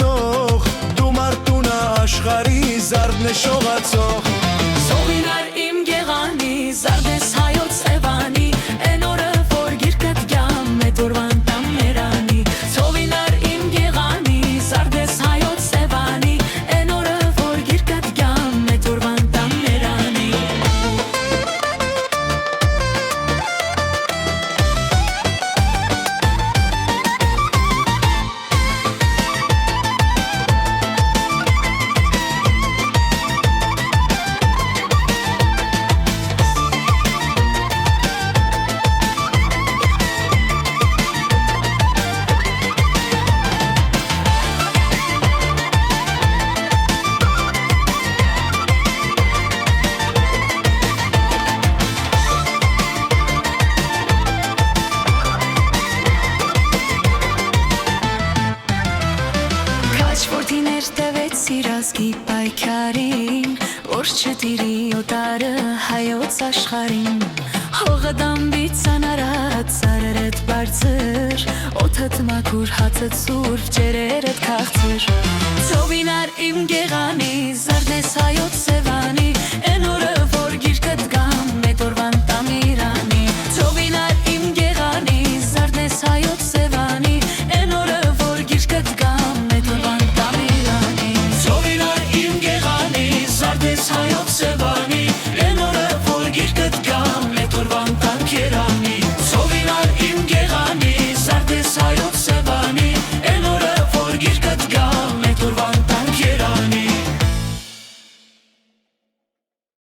տանող Դու մարդունա աշխարի զարդն է շողացող Սովինար իմ գեղանի զարդես հայոց Սևանի Են օրը որ գիրկդ գամ է դորվան տամ ներանի Սովինար իմ գեղանի զարդես հայոց Սևանի Են օրը որ գիրկդ գամ է դորվան տամ ներանի Որդիներ տևեց սիրազգի պայքարին Որ չտիրի օտարը հայոց աշխարին Հողը դամբից անարած սարերդ բարձր Օդըդ մաքուր հացըդ սուրվ ջերերդ քաղցր Սովինար իմ գեղանի զարդես հայոց Սևանի Են օրը որ գիրկդ գամ է դորվան տամ Իրանի Սովինար իմ գեղանի զարդես հայոց Սևանի